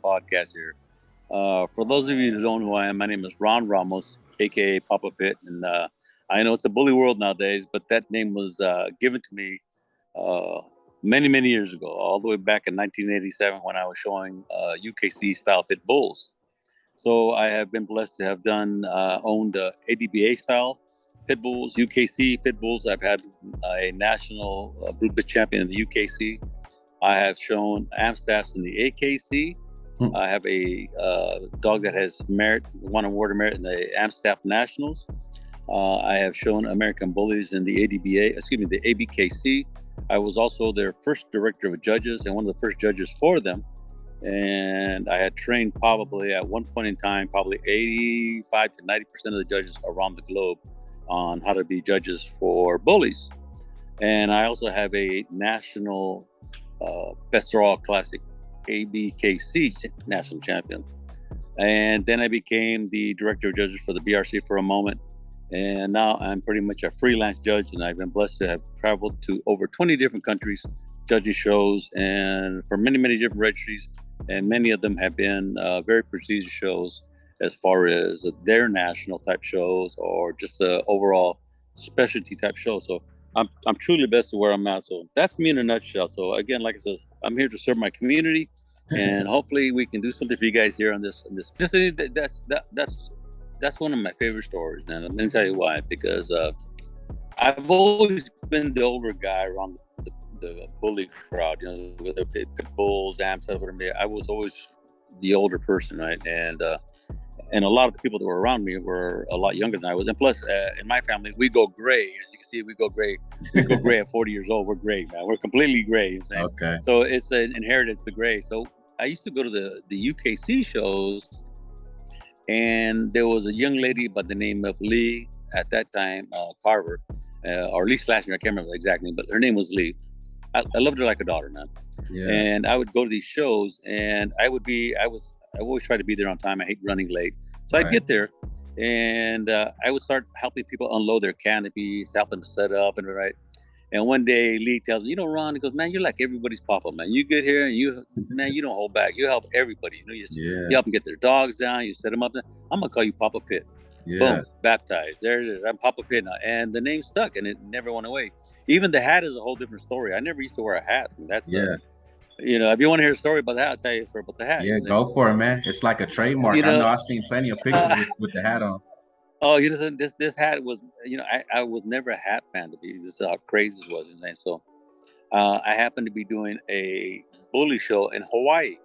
podcast here. For those of you who don't know who I am, my name is Ron Ramos, aka Papa Pitt, and I know it's a bully world nowadays, but that name was given to me many years ago, all the way back in 1987 when I was showing UKC style pit bulls. So I have been blessed to have owned ADBA style pit bulls, UKC pit bulls. I've had a national blue pit champion in the UKC. I have shown Amstaffs in the AKC. I have a dog that has won award of merit in the Amstaff Nationals. I have shown Americanbullies in the the ABKC. I was also their first director of judges and one of the first judges for them. And I had trained probably at one point in time, probably 85 to 90% of the judges around the globe on how to be judges for bullies. And I also have a national Best All Classic ABKC national champion. And then I became the director of judges for the BRC for a moment. And now I'm pretty much a freelance judge, and I've been blessed to have traveled to over 20 different countries, judging shows, and for many different registries. And many of them have been very prestigious shows as far as their national type shows or just overall specialty type shows. So I'm truly blessed to where I'm at. So that's me in a nutshell. So again, like I said, I'm here to serve my community, and hopefully we can do something for you guys here on this. That's one of my favorite stories, man. Let me tell you why. Because I've always been the older guy around the bully crowd, with the pit bulls, Amstaffs, whatever. I was always the older person, right? And a lot of the people that were around me were a lot younger than I was. And plus, in my family, we go gray. As you can see, we go gray. We go gray at 40 years old. We're gray, man. We're completely gray. Okay. So it's an inheritance, the gray. So I used to go to the UKC shows, and there was a young lady by the name of Lee at that time, Carver, or Lee Slashner. I can't remember the exact name, but her name was Lee. I loved her like a daughter, man. Yeah. And I would go to these shows, and I always try to be there on time. I hate running late. So I'd get there, and I would start helping people unload their canopies, helping to set up, and right. And one day Lee tells me, Ron, he goes, man, you're like everybody's papa, man. You get here and you don't hold back. You help everybody. You help them get their dogs down. You set them up. I'm going to call you Papa Pitt. Yeah. Boom, baptized. There it is. I'm Papa Pitt now. And the name stuck, and it never went away. Even the hat is a whole different story. I never used to wear a hat. And that's, if you want to hear a story about the hat, I'll tell you a story about the hat. Yeah, go for it, man. It's like a trademark. I know I've seen plenty of pictures with the hat on. Oh, this hat was, I was never a hat fan to be. This is how crazy this was. So I happened to be doing a bully show in Hawaii.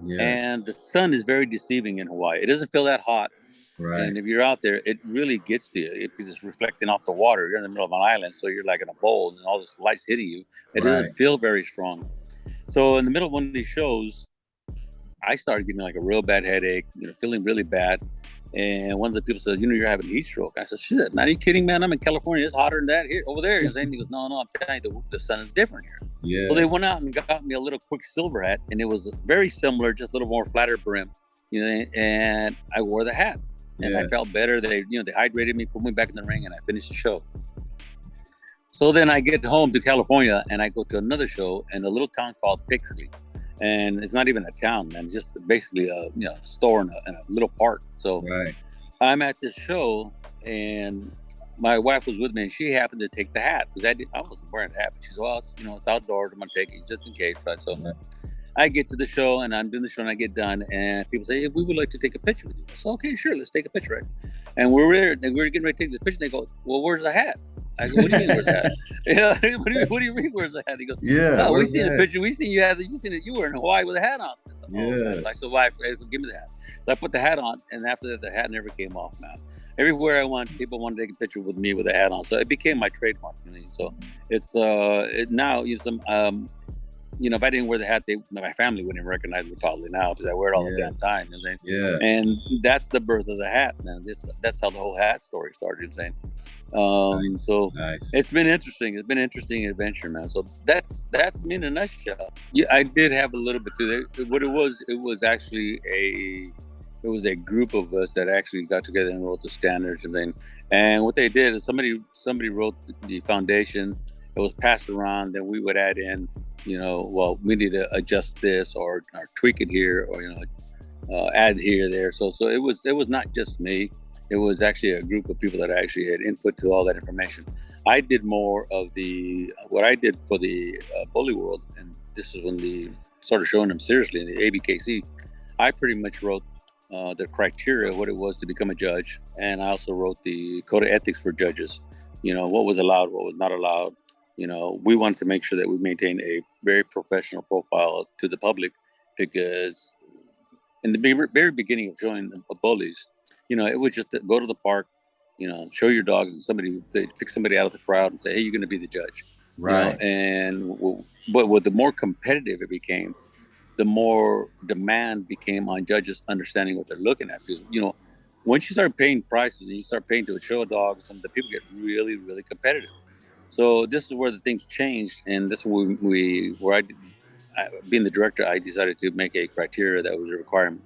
Yeah. And the sun is very deceiving in Hawaii. It doesn't feel that hot. Right. And if you're out there, it really gets to you because it's reflecting off the water. You're in the middle of an island, so you're like in a bowl, and all this light's hitting you. It doesn't feel very strong. So in the middle of one of these shows, I started getting like a real bad headache, feeling really bad. And one of the people said, you're having heat stroke. I said, shit, man, are you kidding, man? I'm in California. It's hotter than that here over there. He goes, no, I'm telling you, the sun is different here. Yeah. So they went out and got me a little Quicksilver hat, and it was very similar, just a little more flatter brim, and I wore the hat. And I felt better. They hydrated me, put me back in the ring, and I finished the show. So then I get home to California, and I go to another show in a little town called Pixley. And it's not even a town, man. It's just basically a store in a little park. So I'm at this show, and my wife was with me, and she happened to take the hat because I wasn't wearing the hat. But she said, "Well, it's outdoors. I'm gonna take it just in case." Right? So I get to the show, and I'm doing the show, and I get done, and people say, hey, we would like to take a picture with you. I said, okay, sure, let's take a picture. Right? And we're there, and we're getting ready to take this picture, and they go, well, where's the hat? I go, what do you mean, where's the hat? What do you mean, where's the hat? He goes, no, we seen the picture. We seen you were in Hawaii with a hat on. I said, oh, I said, wife, give me the hat. So I put the hat on, and after that, the hat never came off, man. Everywhere I went, people wanted to take a picture with me with a hat on. So it became my trademark. So it's now, if I didn't wear the hat, my family wouldn't even recognize me probably now because I wear it all the damn time. And that's the birth of the hat, man. That's how the whole hat story started. So it's been interesting. It's been an interesting adventure, man. So that's me in a nutshell. Yeah, I did have a little bit to that. What it was actually a group of us that actually got together and wrote the standards and then. And what they did is somebody wrote the foundation. It was passed around. Then we would add in well, we need to adjust this or tweak it here, or add here, there. So it was not just me. It was actually a group of people that actually had input to all that information. I did more of what I did for the bully world, and this is when the started showing them seriously in the ABKC. I pretty much wrote the criteria, what it was to become a judge, and I also wrote the code of ethics for judges. What was allowed, what was not allowed. We wanted to make sure that we maintain a very professional profile to the public, because in the very beginning of showing the bullies, it would just go to the park, show your dogs, and they pick somebody out of the crowd and say, "Hey, you're going to be the judge." Right. But with the more competitive it became, the more demand became on judges understanding what they're looking at. Because once you start paying prices and you start paying to show a dog, some of the people get really, really competitive. So this is where the things changed, and this is where being the director, I decided to make a criteria that was a requirement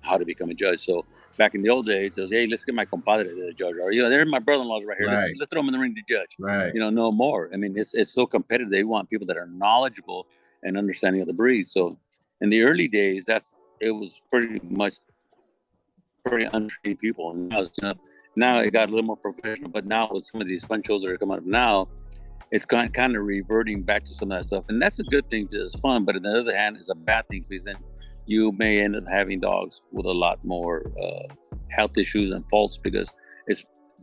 how to become a judge. So back in the old days, it was, hey, let's get my compadre to the judge, or they're my brother-in-laws right here. Right. Let's throw them in the ring to judge. Right. No more. I mean, it's so competitive. They want people that are knowledgeable and understanding of the breed. So in the early days, it was pretty untrained people, and now it got a little more professional. But now with some of these fun shows that are coming up now, it's kind of reverting back to some of that stuff, and that's a good thing because it's fun. But on the other hand, it's a bad thing because then you may end up having dogs with a lot more health issues and faults because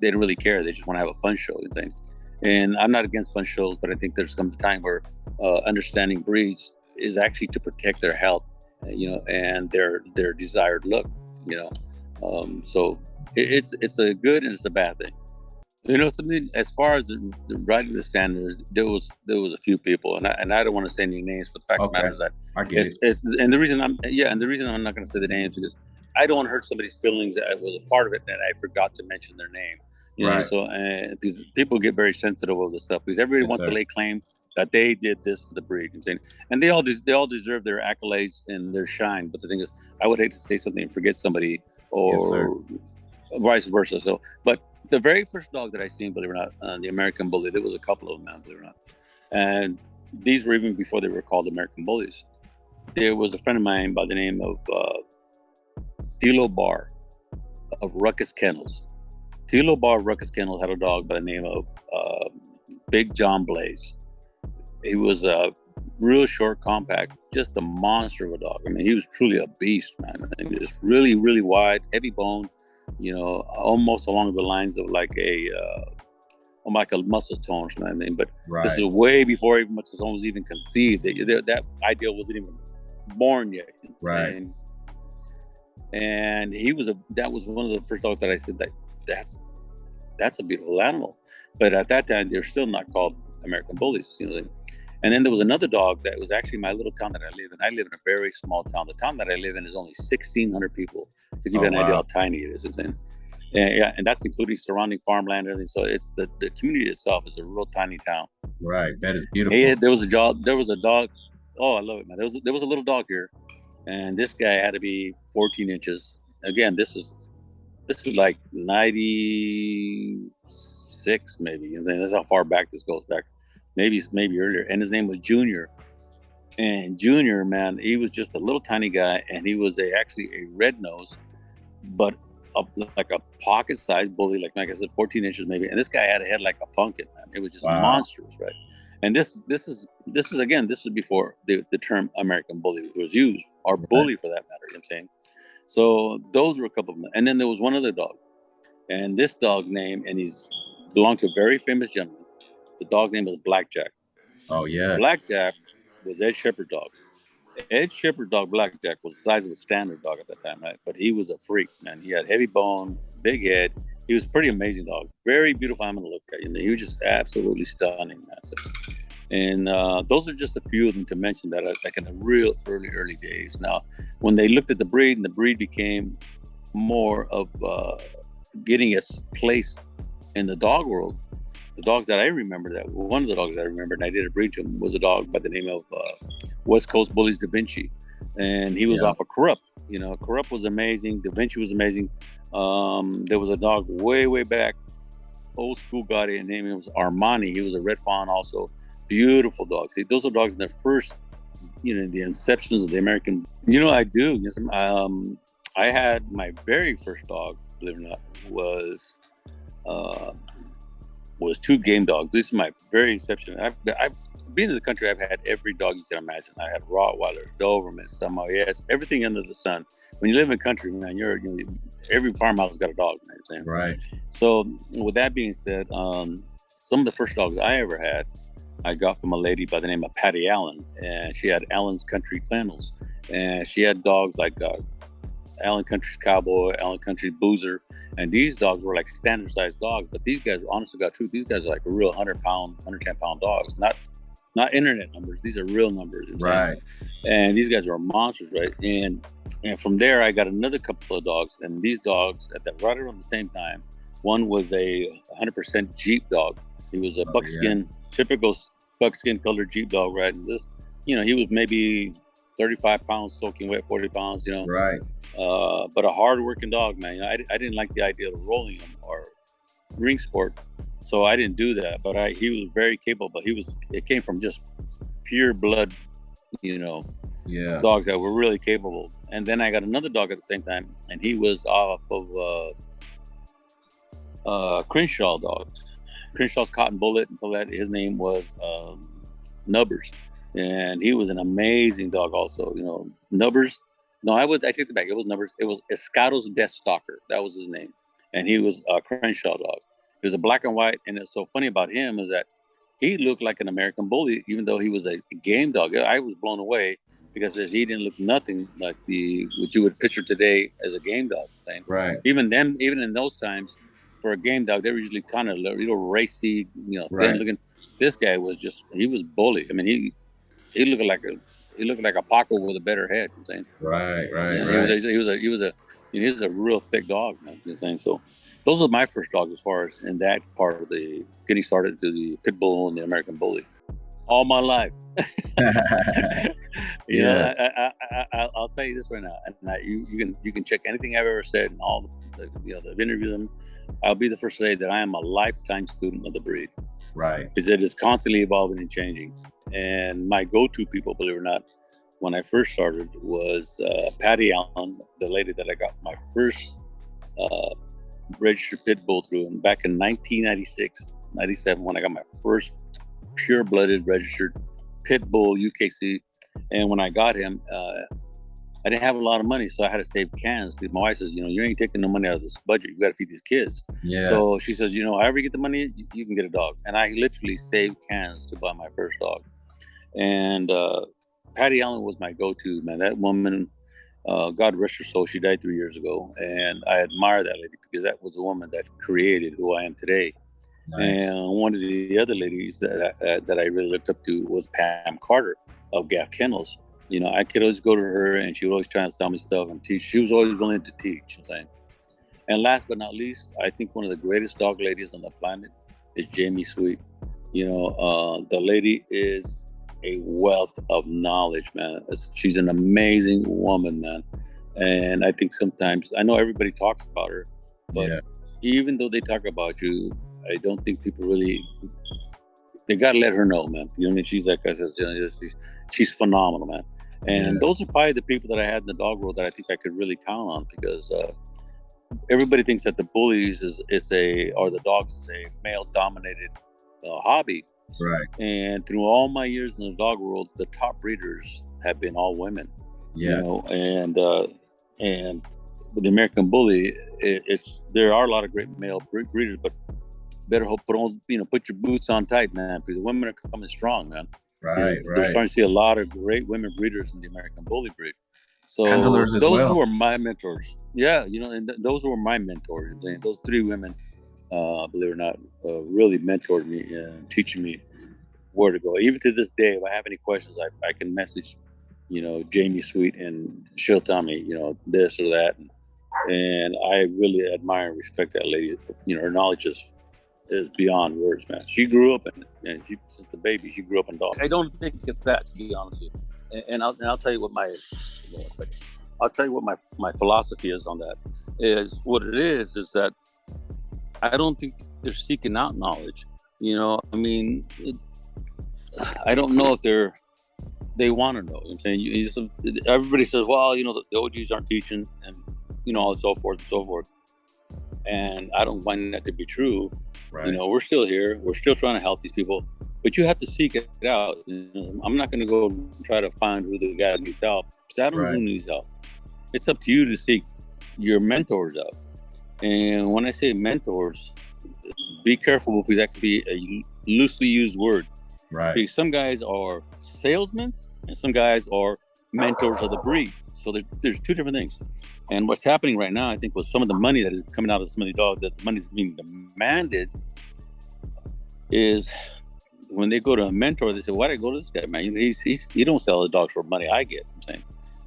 they don't really care. They just want to have a fun show and thing. And I'm not against fun shows, but I think there's comes a time where understanding breeds is actually to protect their health, and their desired look. So it's a good and it's a bad thing. Something as far as the writing the standards, there was a few people, and I don't want to say any names, but the fact of the matter is that I get it. And the reason I'm not going to say the names because I don't want to hurt somebody's feelings that I was a part of it and I forgot to mention their name. Right. So because people get very sensitive over this stuff because everybody wants to lay claim that they did this for the breed, and they all deserve their accolades and their shine. But the thing is, I would hate to say something and forget somebody, or vice versa. So, but the very first dog that I seen, believe it or not, the American Bully, there was a couple of them, believe it or not. And these were even before they were called American Bullies. There was a friend of mine by the name of Tilo Barr of Ruckus Kennels. Tilo Barr of Ruckus Kennels had a dog by the name of Big John Blaze. He was a real short, compact, just a monster of a dog. I mean, he was truly a beast, man. I mean, just really, really wide, heavy bone. Almost along the lines of like a muscle tone, you know what I mean? But this is way before even muscle tone was even conceived. That idea wasn't even born yet. Right. And that was one of the first dogs that I said that's a beautiful animal. But at that time, they're still not called American Bullies, And then there was another dog that was actually my little town that I live in. I live in a very small town. The town that I live in is only 1,600 people, to give you an idea how tiny it is. And that's including surrounding farmland and everything. So it's the community itself is a real tiny town. Right. That is beautiful. Hey, there was a dog. Oh, I love it, man. There was a little dog here, and this guy had to be 14 inches. Again, this is like 96 maybe, and then that's how far back this goes back. Maybe earlier. And his name was Junior. And Junior, man, he was just a little tiny guy, and he was actually a red nose, but like a pocket-sized bully, like I said, 14 inches maybe. And this guy had a head like a pumpkin, man. It was just monstrous, right? And this is before the term American Bully was used, or bully for that matter. You know what I'm saying? So those were a couple of them. And then there was one other dog, and this dog name, and he's belonged to a very famous gentleman. The dog name was Blackjack. Oh, yeah. Blackjack was Ed Shepherd dog. Ed Shepherd dog Blackjack was the size of a standard dog at that time, right? But he was a freak, man. He had heavy bone, big head. He was a pretty amazing dog. Very beautiful animal to look at. He was just absolutely stunning, man. And those are just a few of them to mention that are like in the real early days. Now, when they looked at the breed, and the breed became more of getting its place in the dog world, the dogs that I remember, one of the dogs I remembered, and I did a breed to him, was a dog by the name of West Coast Bullies Da Vinci. And he was off of Corrupt. Corrupt was amazing. Da Vinci was amazing. There was a dog way back, old school guy, and name was Armani. He was a red fawn also. beautiful dogs. See, those are dogs in their first, the inceptions of the American. I do. Yes, I had my very first dog, believe it or not, was two game dogs. This is my very inception. I've been in the country. I've had every dog you can imagine. I had Rottweilers, Dobermans, Samoyeds, everything under the sun. When you live in the country, man, every farmhouse got a dog. Man, right. So with that being said, some of the first dogs I ever had, I got from a lady by the name of Patty Allen, and she had Allen's Country Kennels, and she had dogs like Allen Country's Cowboy, Allen Country's Boozer, and these dogs were like standard sized dogs. But these guys, honestly, got truth, these guys are like a real 100-pound, 110-pound dogs, not internet numbers. These are real numbers, right? And these guys are monsters, right? And from there, I got another couple of dogs, and these dogs right around the same time. One was a 100% Jeep dog. He was a buckskin, typical buckskin colored Jeep dog, right? And this, he was maybe 35 pounds soaking wet, 40 pounds, Right. But a hard-working dog, man. I didn't like the idea of rolling him or ring sport, so I didn't do that. But he was very capable. It came from just pure blood, dogs that were really capable. And then I got another dog at the same time, and he was off of Crenshaw dogs. Crenshaw's Cotton Bullet, and so that his name was Nubbers, and he was an amazing dog also. Nubbers. No, I take it back. It was Nubbers. It was Escado's Death Stalker. That was his name, and he was a Crenshaw dog. He was a black and white, and it's so funny about him is that he looked like an American Bully, even though he was a game dog. I was blown away because he didn't look nothing like what you would picture today as a game dog. Right. Even in those times, for a game dog, they were usually kind of racy, thin looking. This guy was he was bully. I mean, he looked like a Paco with a better head. Right. He was a real thick dog. So those are my first dogs as far as in that part of the getting started to the pit bull and the American Bully. All my life. I'll tell you this right now, and you can check anything I've ever said and all the interviews. I'll be the first to say that I am a lifetime student of the breed. Right. Because it is constantly evolving and changing. And my go-to people, believe it or not, when I first started was Patty Allen, the lady that I got my first registered pit bull through. And back in 1996, 97, when I got my first pure-blooded registered pit bull UKC. And when I got him, I didn't have a lot of money, so I had to save cans. Because my wife says, you ain't taking no money out of this budget. You got to feed these kids. Yeah. So she says, however you get the money, you can get a dog. And I literally saved cans to buy my first dog. And Patty Allen was my go-to, man. That woman, God rest her soul, she died 3 years ago. And I admire that lady because that was the woman that created who I am today. Nice. And one of the other ladies that I really looked up to was Pam Carter of Gaff Kennels. I could always go to her, and she would always try to tell me stuff and teach. She was always willing to teach. And last but not least, I think one of the greatest dog ladies on the planet is Jamie Sweet. The lady is a wealth of knowledge, man. She's an amazing woman, man. And I think sometimes, I know everybody talks about her, but even though they talk about you, I don't think people really, they got to let her know, man. She's like, I said, she's phenomenal, man. And those are probably the people that I had in the dog world that I think I could really count on because everybody thinks that the bullies or the dogs is a male-dominated hobby. Right. And through all my years in the dog world, the top breeders have been all women. Yeah. And with the American Bully, there are a lot of great male breeders, but better hope put your boots on tight, man, because the women are coming strong, man. Right. They're starting to see a lot of great women breeders in the American Bully breed. So handlers as well. Those were my mentors. Yeah, and those were my mentors. And those three women, believe it or not, really mentored me and teaching me where to go. Even to this day, if I have any questions, I can message, Jamie Sweet, and she'll tell me, this or that. And I really admire and respect that lady. Her knowledge is beyond words, man. She grew up in it, and since the baby, she grew up in dogs. I don't think it's that, to be honest with you. And I'll tell you what I'll tell you what my philosophy is on that. Is what it is that I don't think they're seeking out knowledge. I don't know if they want to know. I'm saying everybody says, well, the OGs aren't teaching, and so forth and so forth. And I don't find that to be true. Right. We're still here. We're still trying to help these people, but you have to seek it out. I'm not going to go try to find who the guy needs help, because I don't know who needs help. It's up to you to seek your mentors out. And when I say mentors, be careful, because that could be a loosely used word. Right. Because some guys are salesmen and some guys are mentors of the breed. So there's two different things. And what's happening right now, I think, with some of the money that is coming out of some of these dogs, that the money is being demanded, is when they go to a mentor, they say, why did I go to this guy, man? He don't sell the dogs for money I get, I'm saying.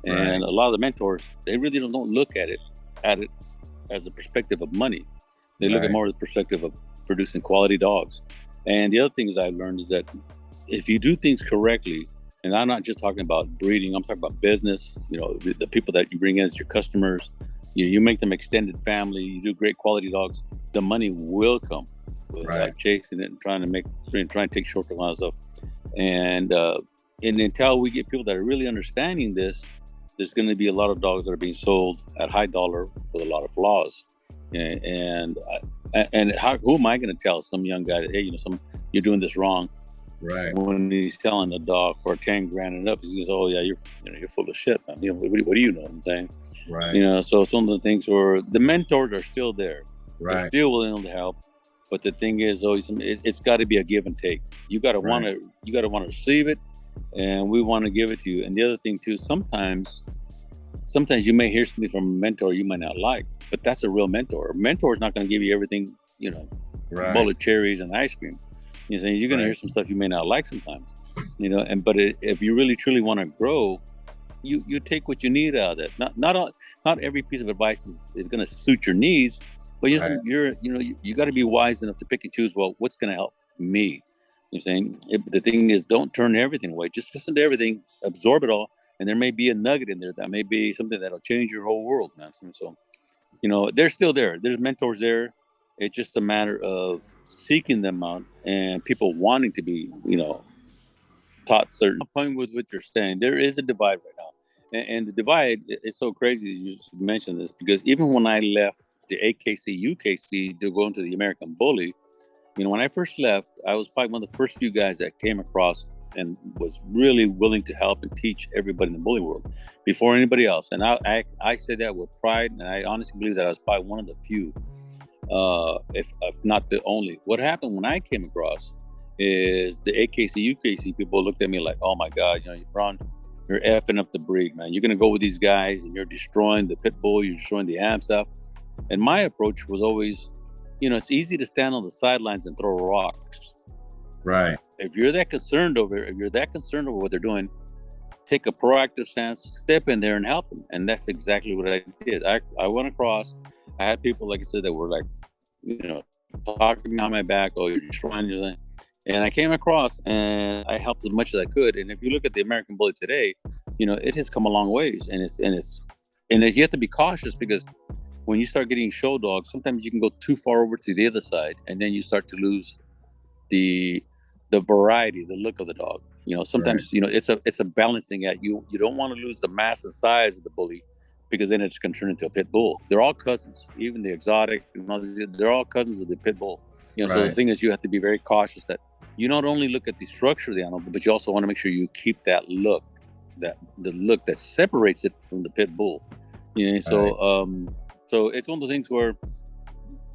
And a lot of the mentors, they really don't look at it as a perspective of money. They look at more the perspective of producing quality dogs. And the other things I've learned is that if you do things correctly, and I'm not just talking about breeding, I'm talking about business, the people that you bring in as your customers, you make them extended family, you do great quality dogs, the money will come without chasing it and trying to take shortcuts and stuff. And until we get people that are really understanding this, there's going to be a lot of dogs that are being sold at high dollar with a lot of flaws. And who am I going to tell some young guy that, hey, you're doing this wrong? Right. When he's selling a dog for 10 grand and up, he's going to say, oh yeah, you're full of shit, man. What do you know what I'm saying? Right. So it's one of the things where the mentors are still there. Right. They're still willing to help. But the thing is, always, it's got to be a give and take. You got to want to receive it, and we want to give it to you. And the other thing too, sometimes you may hear something from a mentor you might not like, but that's a real mentor. A mentor is not going to give you everything, bullet cherries and ice cream. You're going to hear some stuff you may not like sometimes, but if you really truly want to grow, you take what you need out of it. Not every piece of advice is going to suit your needs, but you got to be wise enough to pick and choose. Well, what's going to help me? The thing is, don't turn everything away. Just listen to everything, absorb it all, and there may be a nugget in there that may be something that'll change your whole world, man. So, they're still there. There's mentors there. It's just a matter of seeking them out and people wanting to be, taught certain. Point with what you're saying, there is a divide right now, and the divide is so crazy. You just mentioned this, because even when I left the AKC UKC to go into the Americanbully, when I first left, I was probably one of the first few guys that came across and was really willing to help and teach everybody in the bully world before anybody else. And I say that with pride, and I honestly believe that I was probably one of the few. If not the only. What happened when I came across is the AKC UKC people looked at me like, oh my God, Ron, you're effing up the breed, man. You're gonna go with these guys and you're destroying the pit bull, you're destroying the am stuff. And my approach was always, it's easy to stand on the sidelines and throw rocks. Right. If you're that concerned over what they're doing, take a proactive stance, step in there and help them. And that's exactly what I did. I went across. I had people, like I said, that were like, talking behind my back, oh, you're destroying your thing. And I came across and I helped as much as I could. And if you look at the Americanbully today, it has come a long ways. And you have to be cautious, because when you start getting show dogs, sometimes you can go too far over to the other side, and then you start to lose the variety, the look of the dog. Sometimes it's a balancing act. You don't want to lose the mass and size of the bully, because then it's going to turn into a pit bull. They're all cousins, even the exotic and all these, they're all cousins of the pit bull. So the thing is, you have to be very cautious that you not only look at the structure of the animal, but you also want to make sure you keep that look, the look that separates it from the pit bull. So it's one of the things where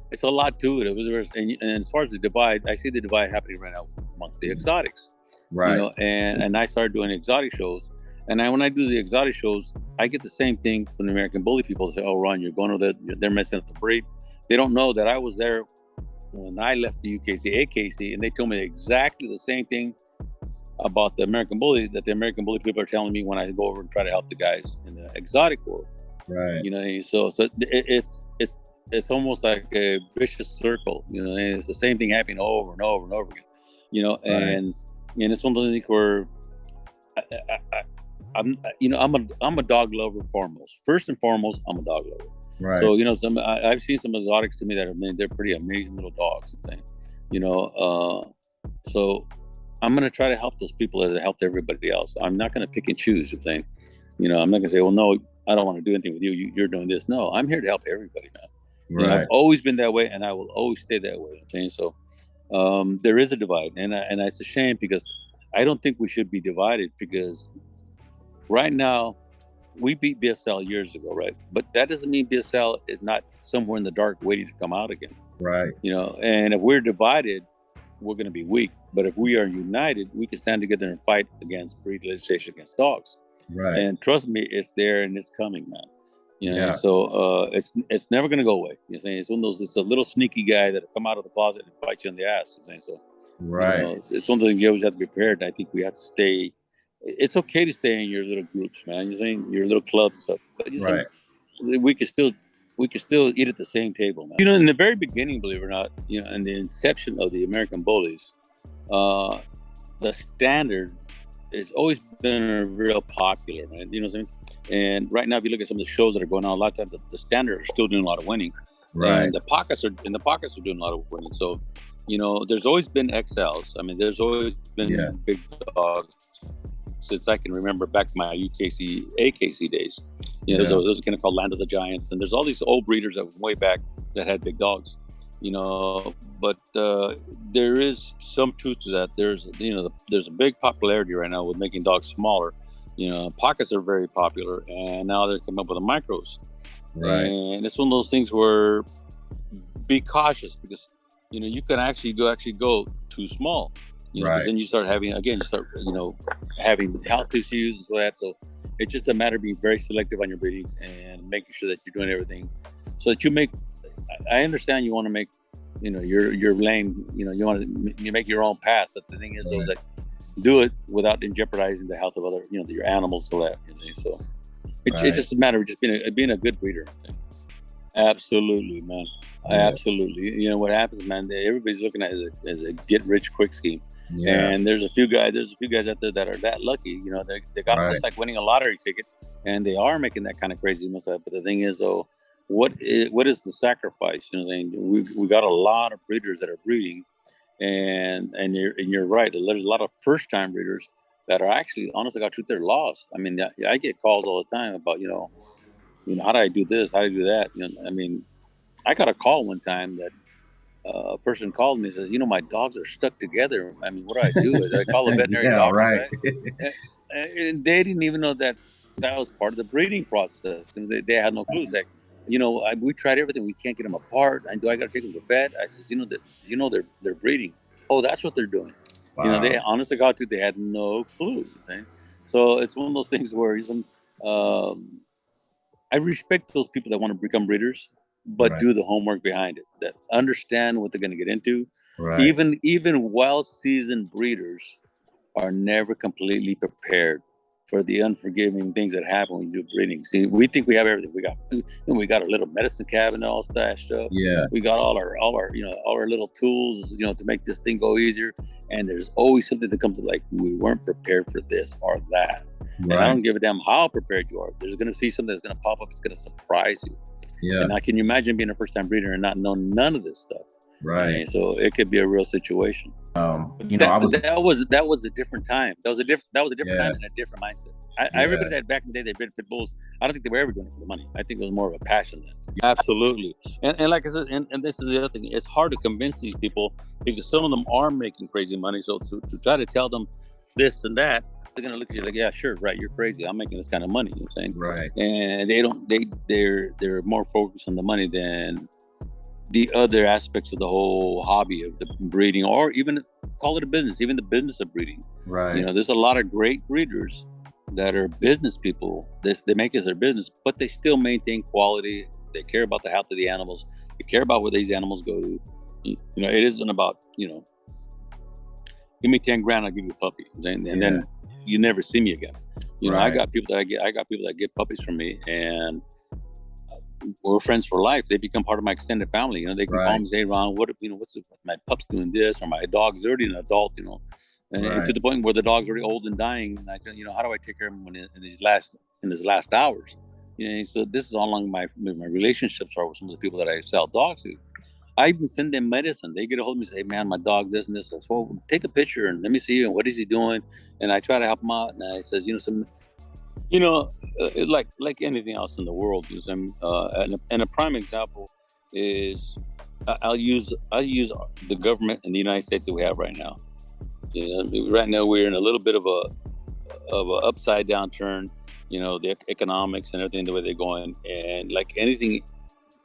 it's a lot to it. And as far as the divide, I see the divide happening right now amongst the exotics. Right. And I started doing exotic shows. And when I do the exotic shows, I get the same thing from the Americanbully people. They say, oh, Ron, you're going over there. They're messing up the breed. They don't know that I was there when I left the UKC, AKC, and they told me exactly the same thing about the Americanbully that the Americanbully people are telling me when I go over and try to help the guys in the exotic world. Right. So it's almost like a vicious circle. And it's the same thing happening over and over and over again. And it's one of those things where I'm a dog lover foremost. First and foremost, I'm a dog lover. Right. So I've seen some exotics to me that they're pretty amazing little dogs. So I'm going to try to help those people as I helped everybody else. I'm not going to pick and choose. I'm saying, I'm not going to say, well, no, I don't want to do anything with you. You're doing this. No, I'm here to help everybody, man. Right. I've always been that way, and I will always stay that way. I'm saying, so there is a divide, and it's a shame, because I don't think we should be divided, because right now we beat BSL years ago, right? But that doesn't mean BSL is not somewhere in the dark waiting to come out again. Right. And if we're divided, we're going to be weak. But if we are united, we can stand together and fight against breed legislation against dogs. Right. And trust me, it's there and it's coming, man. So it's never going to go away. It's one of those. It's a little sneaky guy that'll come out of the closet and bite you in the ass. So right. It's one of the things you always have to be prepared. And I think we have to stay. It's okay to stay in your little groups, man. Your little clubs and stuff. But right. We can still eat at the same table, man. In the very beginning, believe it or not, in the inception of the American Bullies, the standard has always been real popular, man. You know what I'm saying? And right now, if you look at some of the shows that are going on, a lot of times the standard are still doing a lot of winning. Right. And the pockets are doing a lot of winning. So, there's always been XLs. I mean, there's always been big dogs since I can remember back to my UKC, AKC days. There's a kind of called Land of the Giants, and there's all these old breeders that were way back that had big dogs. But there is some truth to that. There's a big popularity right now with making dogs smaller. Pockets are very popular, and now they're coming up with the micros. Right. And it's one of those things where be cautious, because you can actually go too small. Right. Then you start having having health issues and so that. So it's just a matter of being very selective on your breedings and making sure that you're doing everything so that you make. I understand you want to make, your lane. You make your own path. But the thing is, though, is that do it without jeopardizing the health of other, your animals. So that. So it's just a matter of just being a good breeder. Absolutely, man. Yeah. Absolutely. What happens, man? Everybody's looking at it as a get rich quick scheme. Yeah. And there's a few guys out there that are that lucky. They got it's like winning a lottery ticket, and they are making that kind of crazy stuff. But the thing is, though, what is the sacrifice? We got a lot of breeders that are breeding, and you're right. There's a lot of first time breeders that are actually, honestly, got truth, they're lost. I mean, I get calls all the time about how do I do this? How do I do that? I got a call one time that a person called me and says, my dogs are stuck together. I mean, what do I do? I call a veterinary doctor, right? And they didn't even know that was part of the breeding process. And they had no clue. It's like, we tried everything. We can't get them apart. And do I got to take them to vet? I said, they're breeding. Oh, that's what they're doing. Wow. They honestly got to, they had no clue. So it's one of those things where I respect those people that want to become breeders, but do the homework behind it, that understand what they're going to get into. Right. Even well-seasoned breeders are never completely prepared for the unforgiving things that happen when you do breeding. See, we think we have everything. We got a little medicine cabinet all stashed up. Yeah. We got all our little tools, to make this thing go easier. And there's always something that comes like, we weren't prepared for this or that. Right. And I don't give a damn how prepared you are. There's going to see something that's going to pop up. It's going to surprise you. Yeah. And now, can you imagine being a first-time breeder and not know none of this stuff? Right. And so it could be a real situation. That was a different time. That was a different time and a different mindset. Everybody that back in the day, they bred pit bulls. I don't think they were ever doing it for the money. I think it was more of a passion then. Yeah. Absolutely. And like I said, and this is the other thing. It's hard to convince these people because some of them are making crazy money. So to try to tell them this and that, they're gonna look at you like, yeah, sure, right, you're crazy. I'm making this kind of money. You know what I'm saying? Right. And they're more focused on the money than the other aspects of the whole hobby of the breeding, or even call it a business, even the business of breeding. Right. There's a lot of great breeders that are business people. They make it their business, but they still maintain quality. They care about the health of the animals. They care about where these animals go to. It isn't about, give me 10 grand, I'll give you a puppy. And then you never see me again. I got people that get puppies from me, and we're friends for life. They become part of my extended family. They can call me and say, Ron, my pup's doing this, or my dog's already an adult, and to the point where the dog's already old and dying. And I tell how do I take care of him in his last hours? So this is how long my relationships are with some of the people that I sell dogs to. I even send them medicine. They get a hold of me and say, hey, man, my dog's this and this. I said, well, take a picture and let me see and what is he doing? And I try to help him out. And I says, like anything else in the world, and a prime example is I'll use the government in the United States that we have right now. Right now we're in a little bit of a upside down turn. The economics and everything, the way they're going, and like anything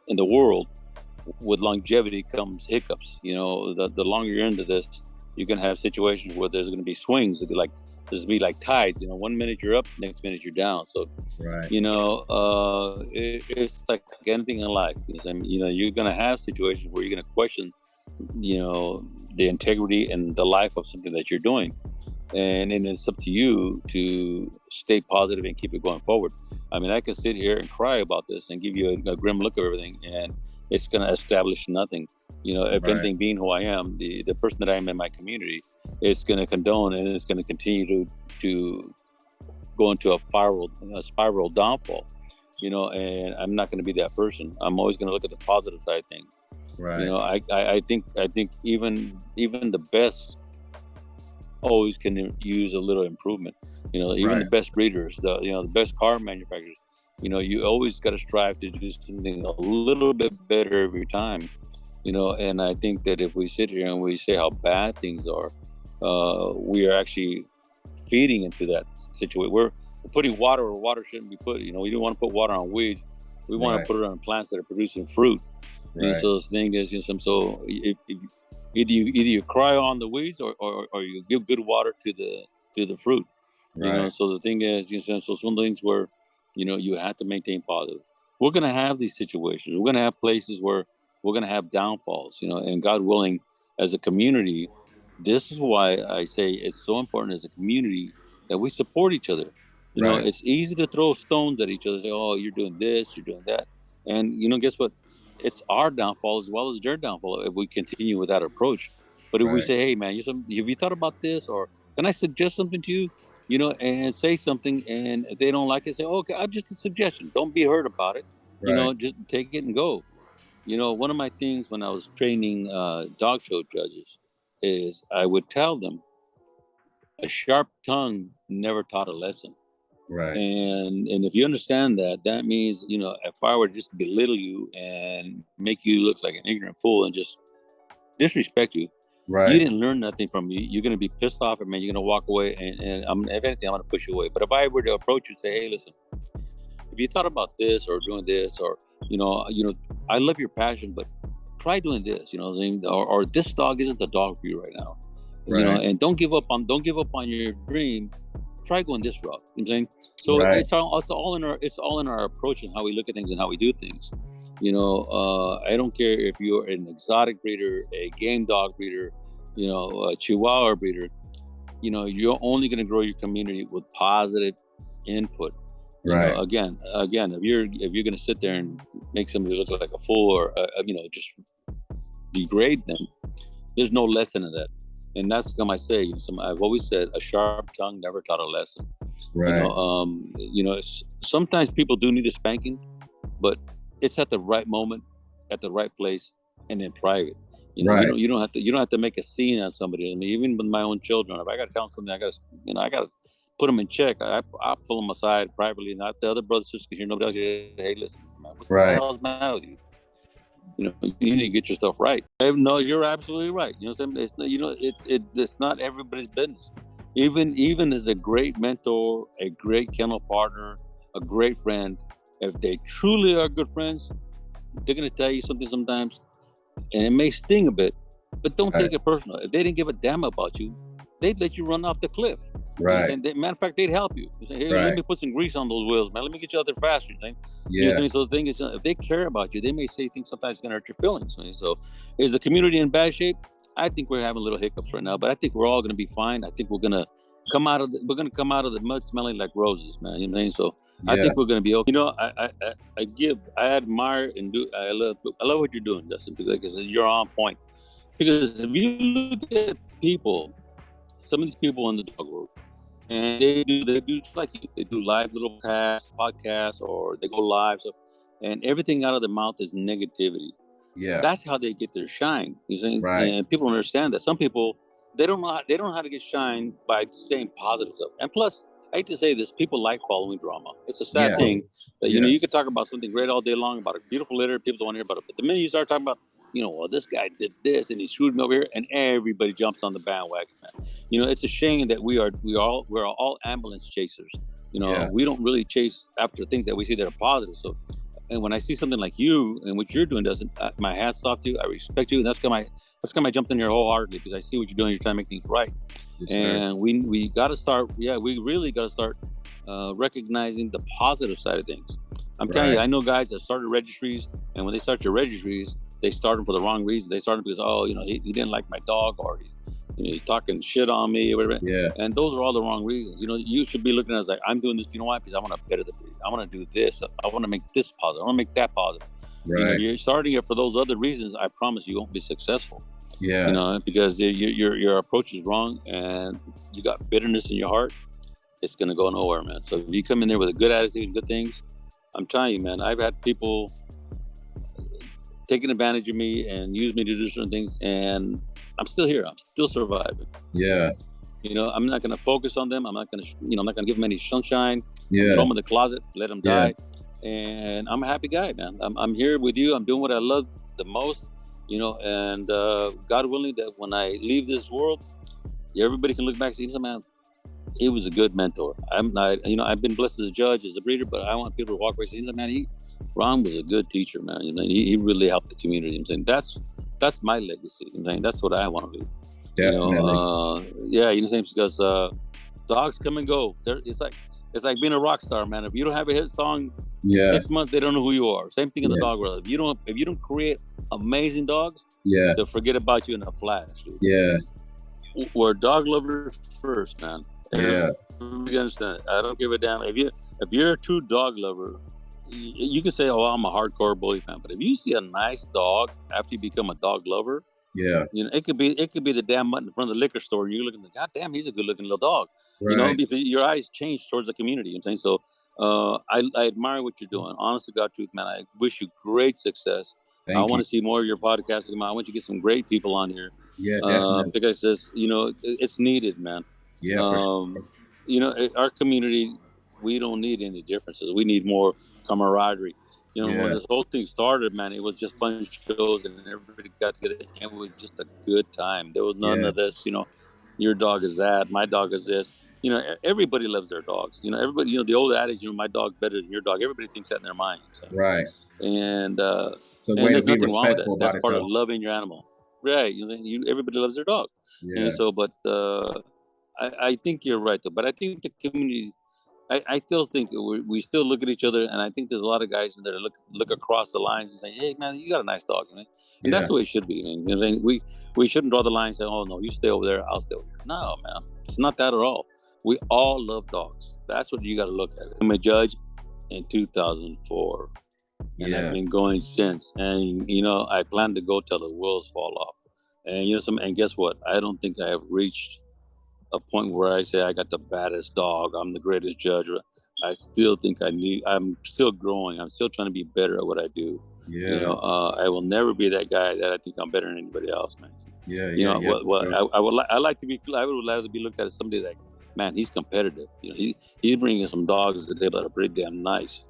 in the world, with longevity comes hiccups. The longer you're into this, you're gonna have situations where there's gonna be swings. There's gonna be like tides. 1 minute you're up, next minute you're down. So, Right. it's like anything in life. You're gonna have situations where you're gonna question, the integrity and the life of something that you're doing. And it's up to you to stay positive and keep it going forward. I mean, I can sit here and cry about this and give you a grim look of everything, and it's going to establish nothing. If Right. anything, being who I am, the person that I am in my community, it's going to condone and it's going to continue to go into a spiral downfall. And I'm not going to be that person. I'm always going to look at the positive side of things. Right. I think even the best always can use a little improvement. Even Right. the best breeders, the best car manufacturers, you always got to strive to do something a little bit better every time. And I think that if we sit here and we say how bad things are, we are actually feeding into that situation. We're putting water where water shouldn't be put. We don't want to put water on weeds. We want Right. to put it on plants that are producing fruit. Right. So the thing is, so if either you cry on the weeds or you give good water to the fruit. Right. So the thing is, so some things where you have to maintain positive. We're gonna have these situations. We're gonna have places where we're gonna have downfalls. And God willing, as a community, this is why I say it's so important as a community that we support each other. Right. It's easy to throw stones at each other, say, "Oh, you're doing this, you're doing that," and guess what? It's our downfall as well as their downfall if we continue with that approach. But if we Right. say, "Hey, man, have you thought about this?" or "Can I suggest something to you?" and say something, and if they don't like it, say, oh, "Okay, I'm just a suggestion. Don't be hurt about it. Right. Just take it and go." One of my things when I was training dog show judges is I would tell them a sharp tongue never taught a lesson. Right. And if you understand that, that means, if I were to just belittle you and make you look like an ignorant fool and just disrespect you, Right. you didn't learn nothing from me. You're going to be pissed off at me. You're going to walk away. And if anything, I'm going to push you away. But if I were to approach you and say, hey, listen, if you thought about this or doing this, or, I love your passion, but try doing this, or this dog isn't the dog for you right now. Right. And don't give up on your dream. Try going this route. You know what I'm saying? So Right. it's all in our approach and how we look at things and how we do things. I don't care if you're an exotic breeder, a game dog breeder, a Chihuahua breeder. You're only going to grow your community with positive input. Right. Again, if you're going to sit there and make somebody look like a fool or just degrade them, there's no lesson in that. And that's what I say. I've always said a sharp tongue never taught a lesson. Right. Sometimes people do need a spanking, but it's at the right moment, at the right place, and in private. Right. You don't have to make a scene on somebody. I mean, even with my own children, if I got to tell them something, I got to put them in check. I pull them aside privately, not the other brothers sisters can hear. Nobody else. Hey, listen, man, what the hell is the matter with you? You need to get your stuff right. No, you're absolutely right. What I'm saying? It's not everybody's business. Even as a great mentor, a great kennel partner, a great friend, if they truly are good friends, they're going to tell you something sometimes, and it may sting a bit, but don't take it personal. If they didn't give a damn about you, they'd let you run off the cliff. Right. Matter of fact, they'd help you. Say, hey, let me put some grease on those wheels, man. Let me get you out there faster. Yeah. So the thing is, if they care about you, they may say things sometimes going to hurt your feelings. So is the community in bad shape? I think we're having little hiccups right now, but I think we're all going to be fine. I think we're going to come out of the mud smelling like roses, man. You know what I mean? So I think we're going to be okay. I admire and I love what you're doing, Dustin, because you're on point. Because if you look at people, some of these people in the dog world, and they do like you. They do live little podcasts, or they go live, and everything out of their mouth is negativity. Yeah. That's how they get their shine. You see? Right. And people don't understand that. Some people, they don't know how to get shine by saying positive stuff. And plus, I hate to say this, people like following drama. It's a sad thing that, you know, you could talk about something great all day long about a beautiful litter. People don't want to hear about it. But the minute you start talking about, you know, well, this guy did this and he screwed me over here, and everybody jumps on the bandwagon, man. You know, it's a shame that we're all ambulance chasers. You know, we don't really chase after things that we see that are positive. So, and when I see something like you and what you're doing, doesn't my hat's off to you. I respect you, and that's kind of I jumped in here wholeheartedly because I see what you're doing. You're trying to make things right, and we got to start. Yeah, we really got to start recognizing the positive side of things. I'm telling you, I know guys that started registries, and when they start your registries, they start them for the wrong reason. They start them because, oh, you know, he didn't like my dog, or he's talking shit on me, or whatever. Yeah. And those are all the wrong reasons. You know, you should be looking at it as like, I'm doing this, you know why? Because I want to better the breed. I want to do this. I want to make this positive. I want to make that positive. Right. You know, you're starting it for those other reasons. I promise you won't be successful. Yeah. You know, because your approach is wrong, and you got bitterness in your heart. It's going to go nowhere, man. So if you come in there with a good attitude and good things, I'm telling you, man, I've had people taking advantage of me and use me to do certain things, and I'm still here. I'm still surviving. Yeah. You know, I'm not going to focus on them. I'm not going to give them any sunshine. Yeah. Throw them in the closet, let them die. And I'm a happy guy, man. I'm here with you. I'm doing what I love the most, you know, and God willing that when I leave this world, everybody can look back and say, man, he was a good mentor. I'm not, you know, I've been blessed as a judge, as a breeder, but I want people to walk away and say, man, Ron was a good teacher, man. You know, he really helped the community. I'm saying that's my legacy. I'm saying that's what I want to do. Definitely. You know, yeah, you know, same because dogs come and go. It's like being a rock star, man. If you don't have a hit song, 6 months they don't know who you are. Same thing in the dog world. If you don't create amazing dogs, they'll forget about you in a flash. Dude. Yeah, we're dog lovers first, man. Yeah, you understand. I don't give a damn if you're a true dog lover. You can say, "Oh, I'm a hardcore bully fan," but if you see a nice dog after you become a dog lover, you know, it could be the damn mutt in front of the liquor store, and you're looking, God damn, he's a good looking little dog. Right. You know, because your eyes change towards the community. I'm saying so. I admire what you're doing. Honest to God, truth, man. I wish you great success. I want to see more of your podcasting. I want you to get some great people on here. Yeah, definitely. Because this, you know, it's needed, man. Yeah. For sure. You know, our community, we don't need any differences. We need more camaraderie. You know, when this whole thing started, man, it was just fun shows and everybody got together, and it was just a good time. There was none of this, you know, your dog is that, my dog is this. You know, everybody loves their dogs. You know, everybody, you know, the old adage, you know, my dog's better than your dog. Everybody thinks that in their mind. So. Right. And there's nothing wrong with that. That's part of loving your animal. Right. You know, everybody loves their dog. Yeah. And so, but I think you're right, though. But I think the community, I still think we still look at each other, and I think there's a lot of guys in there that look across the lines and say, "Hey, man, you got a nice dog," you know? And that's the way it should be. You know, we shouldn't draw the line and say, "Oh no, you stay over there, I'll stay over here." No, man, it's not that at all. We all love dogs. That's what you got to look at. I'm a judge in 2004, and I've been going since. And you know, I plan to go till the wheels fall off. And you know, and guess what? I don't think I have reached a point where I say I got the baddest dog. I'm the greatest judge. I still think I'm still growing. I'm still trying to be better at what I do. Yeah. You know, I will never be that guy that I think I'm better than anybody else, man. Yeah. You know, I would like to be looked at as somebody like, man, he's competitive. You know, he's bringing some dogs that are pretty damn nice.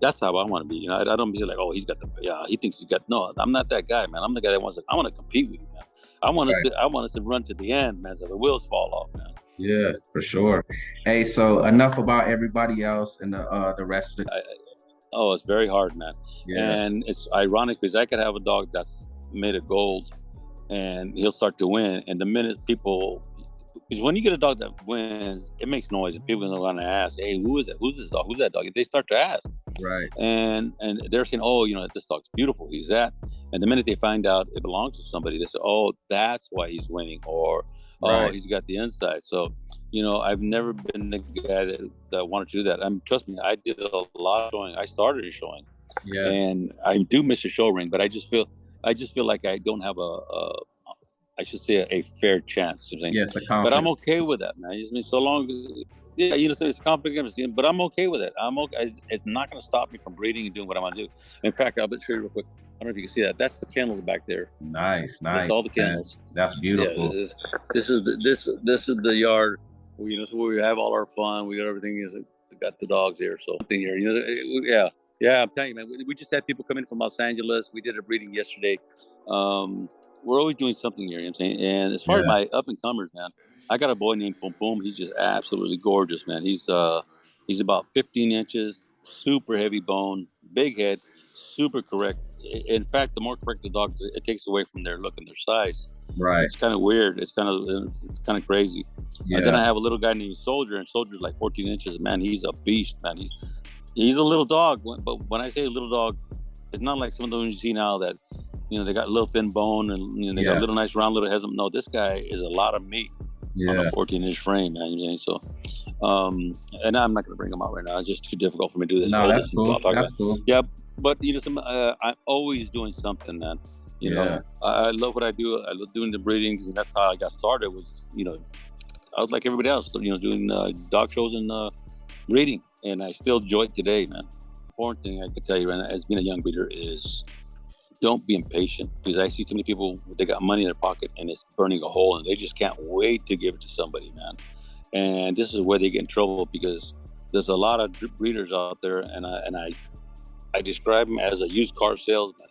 That's how I want to be. You know, I don't be like, oh, he thinks he's got. No, I'm not that guy, man. I'm the guy that I want to compete with you, man. I want us to run to the end, man, till the wheels fall off, man. Yeah, for sure. Hey, so enough about everybody else and the rest of the. It's very hard, man. Yeah. And it's ironic because I could have a dog that's made of gold, and he'll start to win. And the minute because when you get a dog that wins, it makes noise, and people are going to ask, "Hey, who is that? Who's this dog? Who's that dog?" If they start to ask, right? And they're saying, "Oh, you know, this dog's beautiful. He's that." And the minute they find out it belongs to somebody, they say, "Oh, that's why he's winning," or "Oh, he's got the inside." So, you know, I've never been the guy that wanted to do that. Trust me, I did a lot of showing. I started a showing, and I do miss a show ring, but I just feel like I don't have I should say a fair chance. Yes, but I'm okay with that, man. I mean, so long as Yeah, so it's complicated, but I'm okay with it. I'm okay. It's not going to stop me from breeding and doing what I'm going to do. In fact, I'll show you real quick. I don't know if you can see that. That's the kennels back there. Nice. That's all the kennels. That's beautiful. Yeah, this is the yard. So where we have all our fun. We got everything. We got the dogs here. So here, yeah. I'm telling you, man. We just had people come in from Los Angeles. We did a breeding yesterday. We're always doing something here. You know what I'm saying? And as far as my up and comers, man, I got a boy named Boom Boom. He's just absolutely gorgeous, man. He's about 15 inches, super heavy bone, big head, super correct. In fact, the more correct the dog, it takes away from their look and their size. Right. It's kind of weird. It's kind of crazy. Yeah. Then I have a little guy named Soldier, and Soldier's like 14 inches. Man, he's a beast, man. He's a little dog, but when I say little dog, it's not like some of those you see now that, they got a little thin bone and they got a little nice round little heads. No, this guy is a lot of meat on a 14-inch frame, man. You know what I'm saying? So, and I'm not going to bring him out right now. It's just too difficult for me to do this. No, that's cool. That's cool. Yeah, but I'm always doing something, man. You know, I love what I do. I love doing the breedings, and that's how I got started. Was I was like everybody else, doing dog shows and breeding, and I still enjoy it today, man. Important thing I can tell you, as being a young breeder, is don't be impatient, because I see too many people, they got money in their pocket and it's burning a hole and they just can't wait to give it to somebody, man. And this is where they get in trouble, because there's a lot of breeders out there, and I describe them as a used car salesman.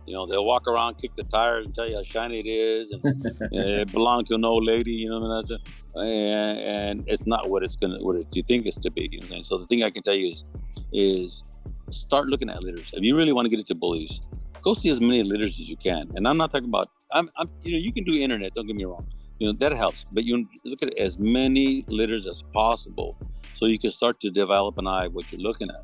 They'll walk around, kick the tires, and tell you how shiny it is, and it belonged to an old lady, and it's not what you think it's to be. So the thing I can tell you is start looking at litters. If you really want to get into bullies, go see as many litters as you can. And I'm not talking about, you can do internet, don't get me wrong. That helps, but you look at as many litters as possible so you can start to develop an eye what you're looking at.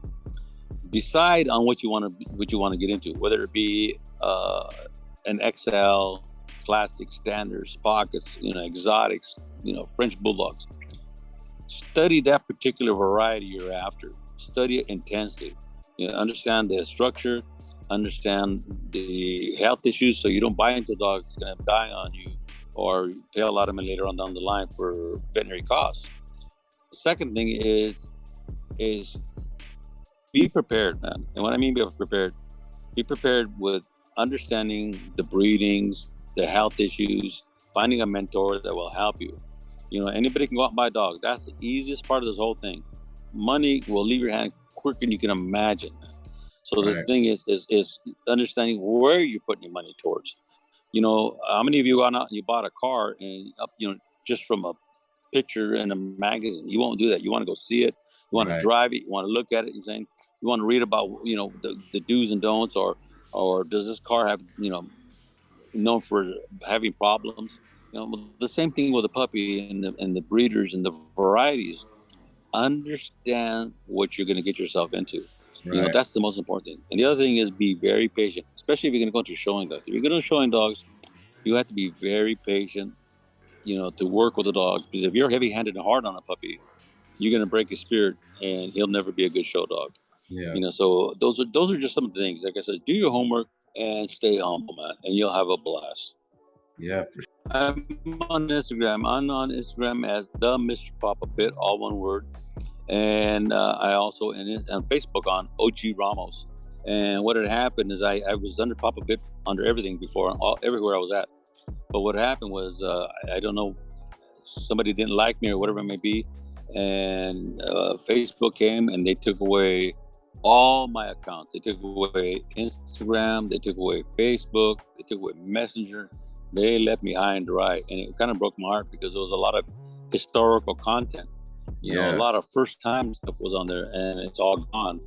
Decide on what you want to get into, whether it be an XL, classic, standards, pockets, exotics, French bulldogs. Study that particular variety you're after. Study it intensely. Understand the structure, understand the health issues, so you don't buy into a dog that's going to die on you or pay a lot of money later on down the line for veterinary costs. The second thing is be prepared, man. And what I mean by prepared, be prepared with understanding the breedings, the health issues, finding a mentor that will help you. Anybody can go out and buy a dog. That's the easiest part of this whole thing. Money will leave your hand quicker than you can imagine. So the thing is understanding where you're putting your money towards. How many of you gone out and you bought a car and just from a picture in a magazine? You won't do that. You want to go see it. You want to drive it. You want to look at it. You want to read about the do's and don'ts, or does this car have known for having problems? The same thing with the puppy and the breeders and the varieties. Understand what you're going to get yourself into. That's the most important thing. And the other thing is be very patient, especially if you're going to go into showing dogs. If you're going to showing dogs, you have to be very patient, to work with the dog. Because if you're heavy-handed and hard on a puppy, you're going to break his spirit, and he'll never be a good show dog. So those are just some of the things. Like I said, do your homework and stay humble, man, and you'll have a blast. Yeah. I'm on Instagram. I'm on Instagram as the Mr. Papa Pit, all one word. And I also on Facebook on OG Ramos. And what had happened is I was under Papa Pit under everything before, everywhere I was at. But what happened was I don't know, somebody didn't like me or whatever it may be, and Facebook came and they took away all my accounts. They took away Instagram, they took away Facebook, they took away Messenger. They left me high and dry, and it kind of broke my heart because there was a lot of historical content. A lot of first time stuff was on there, and it's all gone.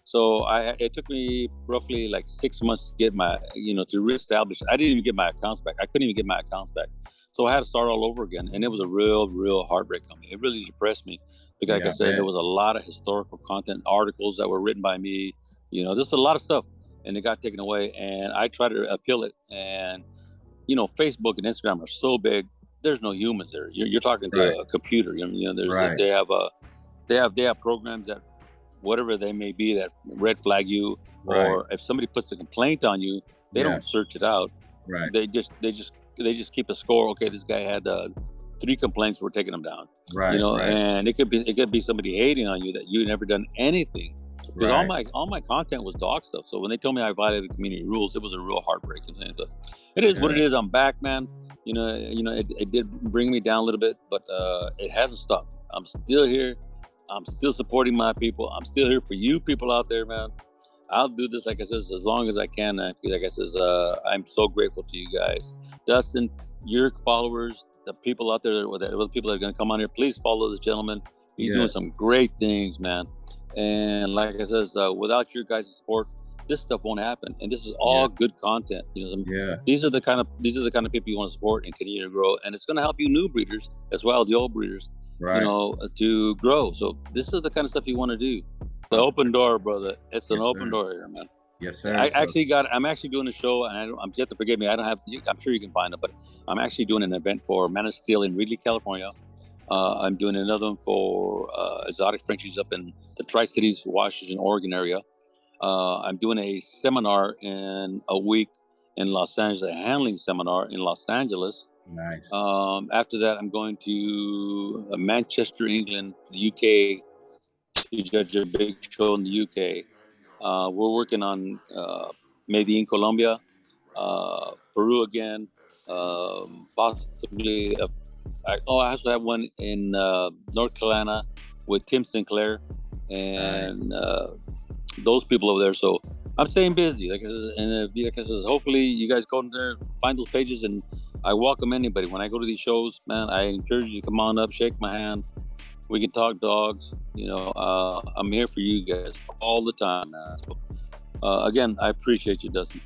So it took me roughly like 6 months to get my, to reestablish. I didn't even get my accounts back. I couldn't even get my accounts back. So I had to start all over again. And it was a real heartbreak on me. It really depressed me. Because like I said, there was a lot of historical content, articles that were written by me, just a lot of stuff. And it got taken away. And I tried to appeal it. And, Facebook and Instagram are so big. There's no humans there. You're talking to a computer. They have programs that, whatever they may be, that red flag you, or if somebody puts a complaint on you, they don't search it out. They just keep a score. Okay, this guy had 3 complaints, we're taking them down. Right, You know, right. and it could be somebody hating on you that you never done anything. Because all my content was dog stuff. So when they told me I violated community rules, it was a real heartbreaking thing. But it is what it is. I'm back, man. You know, it did bring me down a little bit, but it hasn't stopped. I'm still here. I'm still supporting my people. I'm still here for you people out there, man. I'll do this, like I said, as long as I can. Like I said, I'm so grateful to you guys. Dustin, your followers, the people out there, the people that are going to come on here, please follow this gentleman. He's doing some great things, man. And like I said, without your guys' support, this stuff won't happen. And this is all good content. You know, these are the kind of people you want to support and continue to grow. And it's going to help you new breeders as well, the old breeders, you know, to grow. So this is the kind of stuff you want to do. The open door, brother. It's an open door here, man. Yes, sir. I'm actually doing a show, and I'm you have to forgive me. I don't have. I'm sure you can find it, but I'm actually doing an event for Man of Steel in Reedley, California. I'm doing another one for exotic Frenchies up in the Tri-Cities, Washington, Oregon area. I'm doing a seminar in a week in Los Angeles, a handling seminar in Los Angeles. Nice. After that, I'm going to Manchester, England, the UK, to judge a big show in the UK. We're working on maybe in Colombia, Peru again, possibly. I also have one in North Carolina with Tim Sinclair and those people over there. So I'm staying busy. Like I said, and like I said, hopefully you guys go in there, find those pages, and I welcome anybody. When I go to these shows, man, I encourage you to come on up, shake my hand. We can talk dogs. You know, I'm here for you guys all the time, man. So, again, I appreciate you, Dustin.